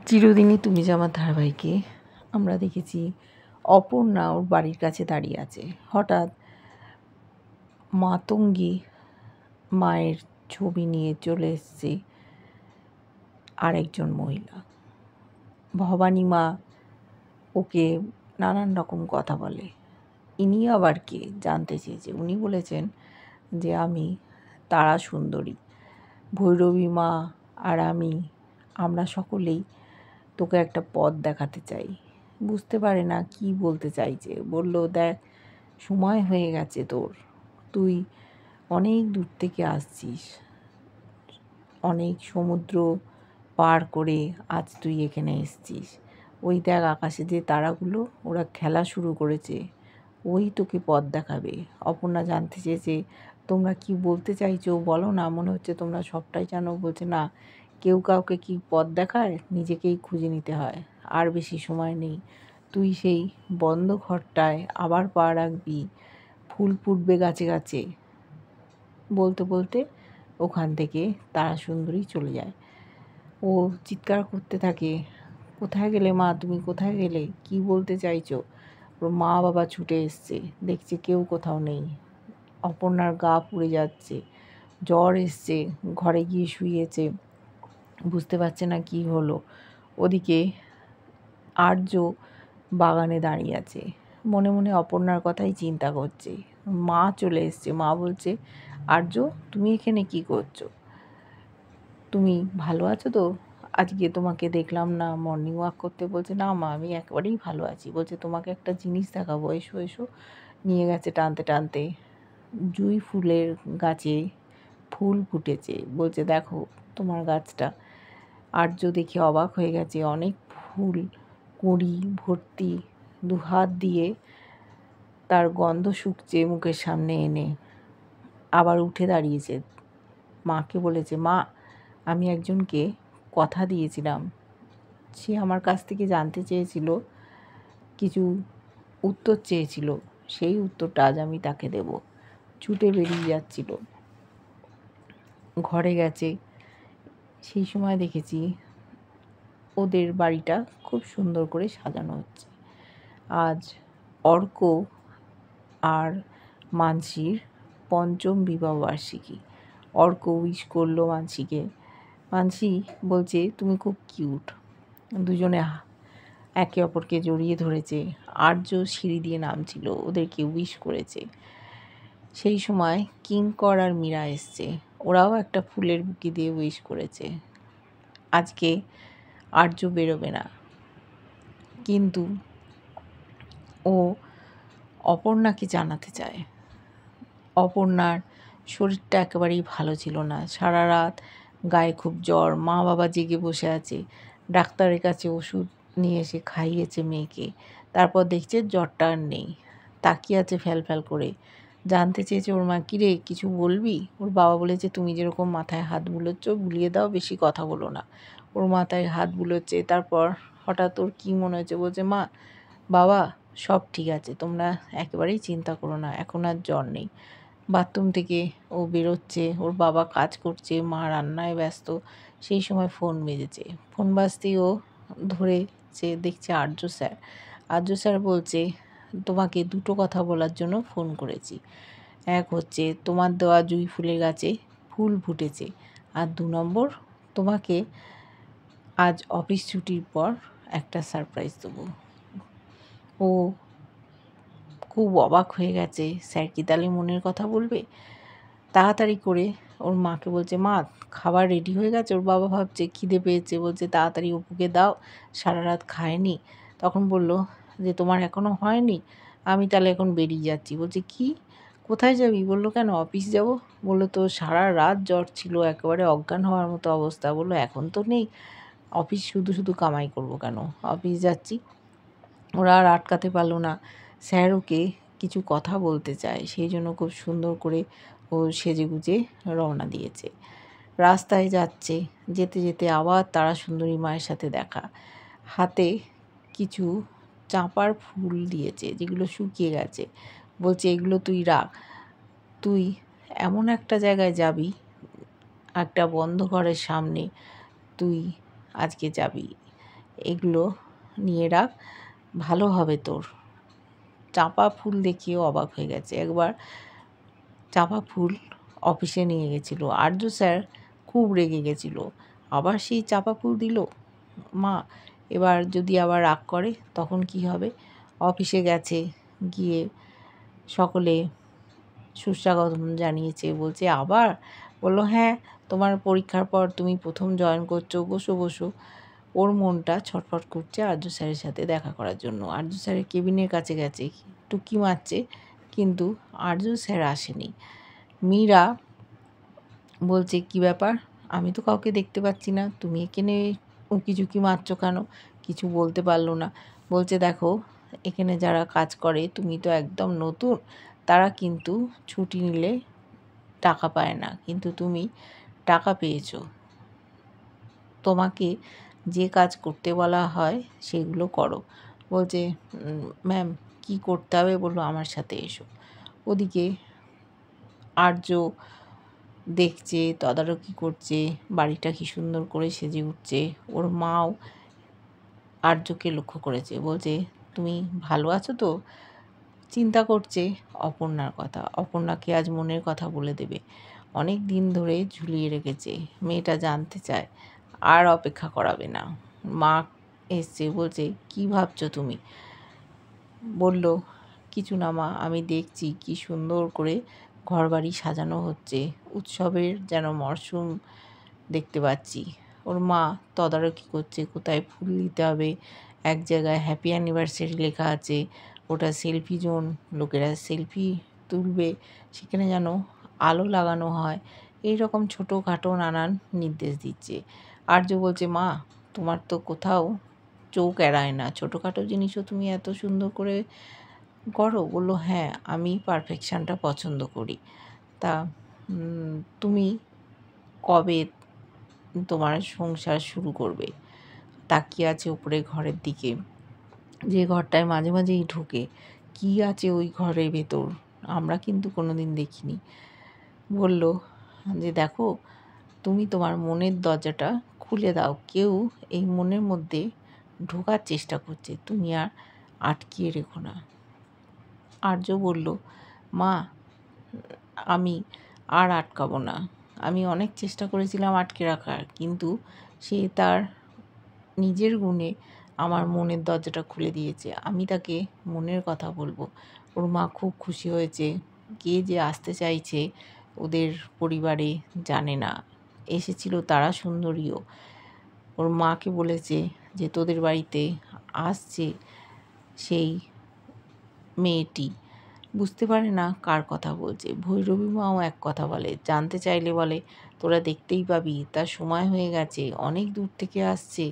চিরদিনই তুমি যে আমার ধারাবাহিকে আমরা দেখেছি অপর্ণা ওর বাড়ির কাছে দাঁড়িয়ে আছে। হঠাৎ মাতঙ্গী মায়ের ছবি নিয়ে চলে এসছে আরেকজন মহিলা। ভবানী মা ওকে নানান রকম কথা বলে। ইনি আবার কে জানতে চেয়েছে। উনি বলেছেন যে আমি তারা সুন্দরী, ভৈরবী মা আর আমরা সকলেই তোকে একটা পথ দেখাতে চাই। বুঝতে পারে না কি বলতে চাইছে। বলল, দেখ, সময় হয়ে গেছে তোর, তুই অনেক দূর থেকে আসছিস, অনেক সমুদ্র পার করে আজ তুই এখানে এসছিস। ওই দেখ আকাশে যে তারাগুলো, ওরা খেলা শুরু করেছে, ওই তোকে পথ দেখাবে। অপর্ণা জানতে চেয়েছে তোমরা কি বলতে চাইছো বলো না, মনে হচ্ছে তোমরা সবটাই জানো। বলছে না, কেউ কাউকে কি পথ দেখায়, নিজেকেই খুঁজে নিতে হয়। আর বেশি সময় নেই, তুই সেই বন্ধ ঘরটায় আবার পা রাখবি, ফুল ফুটবে গাছে গাছে। বলতে বলতে ওখান থেকে তারা সুন্দরী চলে যায়। ও চিৎকার করতে থাকে, কোথায় গেলে মা, তুমি কোথায় গেলে, কি বলতে চাইছো? ওর মা বাবা ছুটে এসছে, দেখছে কেউ কোথাও নেই। অপর্ণার গা পুড়ে যাচ্ছে, জ্বর এসছে, ঘরে গিয়ে শুয়েছে, বুঝতে পারছে না কি হলো। ওদিকে আর্য বাগানে দাঁড়িয়ে আছে, মনে মনে অপর্ণার কথাই চিন্তা করছে। মা চলে এসছে, মা বলছে, আর্য তুমি এখানে কি করছো? তুমি ভালো আছো তো? আজকে তোমাকে দেখলাম না মর্নিং ওয়াক করতে। বলছে, না মা, আমি একেবারেই ভালো আছি। বলছে, তোমাকে একটা জিনিস দেখাবো, এসো এসো। নিয়ে গেছে টানতে টানতে। জুঁই ফুলের গাছে ফুল ফুটেছে। বলছে, দেখো তোমার গাছটা। আর্য দেখে অবাক হয়ে গেছে, অনেক ফুল কুঁড়ি ভর্তি, দুহাত দিয়ে তার গন্ধ শুকছে মুখের সামনে এনে। আবার উঠে দাঁড়িয়েছে, মাকে বলেছে, মা, আমি একজনকে কথা দিয়েছিলাম, সে আমার কাছ থেকে জানতে চেয়েছিল, কিছু উত্তর চেয়েছিল, সেই উত্তরটা আজ আমি তাকে দেব। ছুটে বেরিয়ে যাচ্ছিল, ঘরে গেছে। সেই সময় দেখেছি ওদের বাড়িটা খুব সুন্দর করে সাজানো হচ্ছে। আজ অর্ক আর মানসীর পঞ্চম বিবাহবার্ষিকী। অর্ক উইশ করলো মানসীকে। মানসী বলছে, তুমি খুব কিউট। দুজনে একে অপরকে জড়িয়ে ধরেছে। আর্য সিঁড়ি দিয়ে নামছিল, ওদেরকে উইশ করেছে। সেই সময় কিঙ্কর আর মীরা এসছে, ওরাও একটা ফুলের বুকি দিয়ে উইশ করেছে। আজকে আর্য বেরোবে না, কিন্তু ও অপর্ণাকে জানাতে চায়। অপর্ণার শরীরটা একেবারেই ভালো ছিল না, সারা রাত গায়ে খুব জ্বর, মা বাবা জেগে বসে আছে। ডাক্তারের কাছে ওষুধ নিয়ে এসে খাইয়েছে মেয়েকে, তারপর দেখছে জ্বরটা আর নেই। তাকিয়ে আছে ফ্যাল ফ্যাল করে। জানতে চেয়েছে ওর মা, কিরে কিছু বলবি? ওর বাবা বলেছে, তুমি যেরকম মাথায় হাত বুলোচ্ছ বুলিয়ে দাও, বেশি কথা বলো না। ওর মাথায় হাত বুলোচ্ছে। তারপর হঠাৎ ওর কী মনে হচ্ছে, বলছে, মা, বাবা, সব ঠিক আছে, তোমরা একেবারেই চিন্তা করো না, এখন আর জ্বর নেই। বাথরুম থেকে ও বেরোচ্ছে, ওর বাবা কাজ করছে, মা রান্নায় ব্যস্ত। সেই সময় ফোন বেজেছে। ফোন বাজতেই ও ধরেছে, দেখছে আর্য স্যার। আর্য স্যার বলছে, তোমাকে দুটো কথা বলার জন্য ফোন করেছি। এক হচ্ছে, তোমার দেওয়া জুঁই ফুলের গাছে ফুল ফুটেছে। আর 2 নম্বর, তোমাকে আজ অফিস ছুটির পর একটা সারপ্রাইজ দেবো। ও খুব অবাক হয়ে গেছে, স্যার কি তাহলে মনের কথা বলবে? তাড়াতাড়ি করে ওর মাকে বলছে, মা, খাবার রেডি হয়ে গেছে। ওর বাবা ভাবছে খিদে পেয়েছে, বলছে, তাড়াতাড়ি অপুকে দাও, সারা রাত খায়নি। তখন বলল যে, তোমার এখনও হয়নি? আমি তাহলে এখন বেরিয়ে যাচ্ছি। বলছে, কি, কোথায় যাবি? বলল, কেন, অফিস যাব। বলল, তো সারা রাত জ্বর ছিল, একেবারে অজ্ঞান হওয়ার মতো অবস্থা। বলল, এখন তো নেই, অফিস শুধু শুধু কামাই করব কেন, অফিস যাচ্ছি। ওরা আর আটকাতে পারলো না, স্যার ওকে কিছু কথা বলতে চায়, সেই জন্য খুব সুন্দর করে ও সেজেগুজে রওনা দিয়েছে। রাস্তায় যাচ্ছে, যেতে যেতে আবার তারা সুন্দরী মায়ের সাথে দেখা। হাতে কিছু চাঁপার ফুল দিয়েছে, যেগুলো শুকিয়ে গেছে। বলছে, এগুলো তুই রাখ, তুই এমন একটা জায়গায় যাবি, একটা বন্ধ ঘরের সামনে তুই আজকে যাবি, এগুলো নিয়ে রাখ, ভালো হবে তোর। চাঁপা ফুল দেখিও অবাক হয়ে গেছে। একবার চাঁপা ফুল অফিসে নিয়ে গেছিলো, আর্য স্যার খুব রেগে গেছিলো। আবার সেই চাঁপা ফুল দিল মা, এবার যদি আবার রাগ করে তখন কি হবে? অফিসে গেছে, গিয়ে সকলে সুস্বাগতম জানিয়েছে, বলছে আবার? বলল হ্যাঁ, তোমার পরীক্ষার পর তুমি প্রথম জয়েন করছো, বসো বসো। ওর মনটা ছটফট করছে আর্য স্যারের সাথে দেখা করার জন্য। আর্য স্যারের কেবিনের কাছে গেছে, টুকি মারছে, কিন্তু আর্য স্যার আসেনি। মীরা বলছে কি ব্যাপার, আমি তো কাউকে দেখতে পাচ্ছি না, তুমি এখানে উঁকিঝুঁকি মারছো কেন? কিছু বলতে পারলো না। বলছে দেখো, এখানে যারা কাজ করে, তুমি তো একদম নতুন, তারা কিন্তু ছুটি নিলে টাকা পায় না, কিন্তু তুমি টাকা পেয়েছো। তোমাকে যে কাজ করতে বলা হয় সেগুলো করো। বলছে ম্যাম কী করতে হবে বললো, আমার সাথে এসো। ওদিকে আর্য দেখছে, তদারকি করছে, বাড়িটা কি সুন্দর করে সেজে উঠছে। ওর মাও আর্যকে লক্ষ্য করেছে, বলছে তুমি ভালো আছো তো? চিন্তা করছে অপর্ণার কথা, অপর্ণাকে আজ মনের কথা বলে দেবে। অনেক দিন ধরে ঝুলিয়ে রেখেছে, মেয়েটা জানতে চায়, আর অপেক্ষা করাবে না। মা এসছে, বলছে কি ভাবছো তুমি? বলল কিছু না মা, আমি দেখছি কি সুন্দর করে ঘরবাড়ি সাজানো হচ্ছে, উৎসবের যেন মরশুম দেখতে পাচ্ছি। ওর মা তদারকি করছে কোথায় ফুল দিতে হবে। এক জায়গায় হ্যাপি অ্যানিভার্সারি লেখা আছে, ওটা সেলফি জোন, লোকেরা সেলফি তুলবে, সেখানে যেন আলো লাগানো হয়। এই রকম ছোটোখাটো নানান নির্দেশ দিচ্ছে। আর্য বলছে মা, তোমার তো কোথাও চোখ এড়ায় না, ছোটোখাটো জিনিসও তুমি এত সুন্দর করে করো। বললো হ্যাঁ, আমি পারফেকশানটা পছন্দ করি। তা তুমি কবে তোমার সংসার শুরু করবে? তাকিয়ে আছে উপরে ঘরের দিকে, যে ঘরটায় মাঝে মাঝেই ঢোকে। কি আছে ওই ঘরের ভেতর, আমরা কিন্তু কোনো দিন দেখিনি। বলল যে দেখো, তুমি তোমার মনের দরজাটা খুলে দাও, কেউ এই মনের মধ্যে ঢোকার চেষ্টা করছে, তুমি আর আটকিয়ে রেখো না। আর্য বলল মা, আমি আর আটকাবো না। আমি অনেক চেষ্টা করেছিলাম আটকে রাখার, কিন্তু সে তার নিজের গুণে আমার মনের দরজাটা খুলে দিয়েছে। আমি তাকে মনের কথা বলবো। ওর মা খুব খুশি হয়েছে। কে যে আসতে চাইছে ওদের পরিবারে জানে না, এসেছিল তারা সুন্দরীও। ওর মাকে বলেছে যে তোদের বাড়িতে আসছে সেই মেয়েটি, বুঝতে পারে না কার কথা বলছে। ভৈরবী মাও এক কথা বলে, জানতে চাইলে বলে তোরা দেখতেই পাবি, তার সময় হয়ে গেছে, অনেক দূর থেকে আসছে,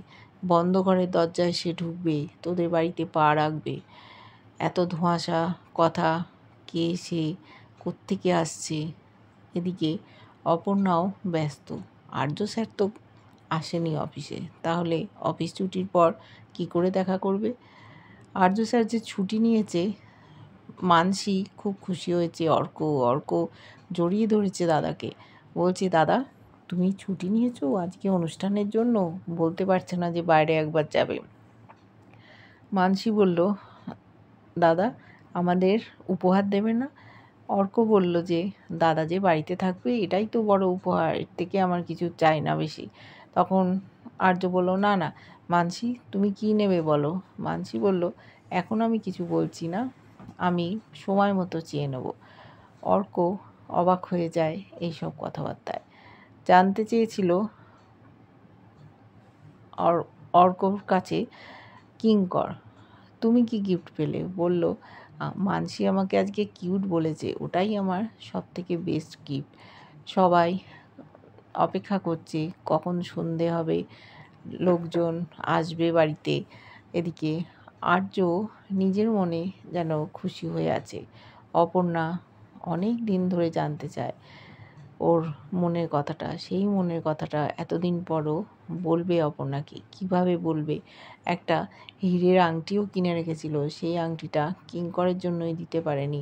বন্ধ ঘরের দরজায় সে ঢুকবে, তোদের বাড়িতে পা রাখবে। এত ধোঁয়াশা কথা, কে সে, কোত্থেকে আসছে। এদিকে অপর্ণাও ব্যস্ত। আর্য স্যার তো আসেনি অফিসে, তাহলে অফিস ছুটির পর কি করে দেখা করবে? আর্য স্যার যে ছুটি নিয়েছে, মানসী খুব খুশি হয়েছে। অর্ক জড়িয়ে ধরেছে দাদাকে, বলছে দাদা তুমি ছুটি নিয়েছো আজকে অনুষ্ঠানের জন্য, বলতে পারছে না যে বাইরে একবার যাবে। মানসী বলল দাদা আমাদের উপহার দেবে না? অর্ক বলল যে দাদা যে বাড়িতে থাকবে এটাই তো বড় উপহার, এর থেকে আমার কিছু চাই না বেশি। তখন আর্য বলল না না মানসী, তুমি কি নেবে বলো। মানসী বলল এখন আমি কিছু বলছি না, আমি সময় মতো চেয়ে নেব। অর্ক অবাক হয়ে যায় এইসব কথাবার্তায়। জানতে চেয়েছিল অর্কর কাছে কিঙ্কর, তুমি কি গিফট পেলে? বলল মানসী আমাকে আজকে কিউট বলেছে, ওটাই আমার সবথেকে বেস্ট গিফট। সবাই অপেক্ষা করছে কখন সন্ধে হবে, লোকজন আসবে বাড়িতে। এদিকে আর্য নিজের মনে যেন খুশি হয়ে আছে। অপর্ণা অনেক দিন ধরে জানতে চায় ওর মনের কথাটা, সেই মনের কথাটা এতদিন পরও বলবে অপর্ণাকে। কিভাবে বলবে? একটা হীরের আংটিও কিনে রেখেছিল, সেই আংটিটা কিঙ্করের জন্যই দিতে পারেনি।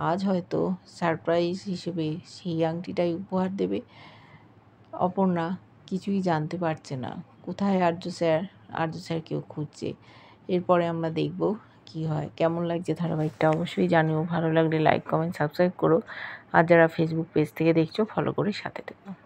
আজ হয়তো সারপ্রাইজ হিসেবে সেই আংটিটাই উপহার দেবে। অপর্ণা কিছুই জানতে পারছে না, কোথায় আর্য স্যার আর্য স্যারকেও খুঁজছে। এরপরে আমরা দেখব কি হয়। কেমন লাগছে ধারাবাহিকটা অবশ্যই জানিও। ভালো লাগলে লাইক, কমেন্ট, সাবস্ক্রাইব করো। আর যারা ফেসবুক পেজ থেকে দেখছো ফলো করে সাথে থেকো।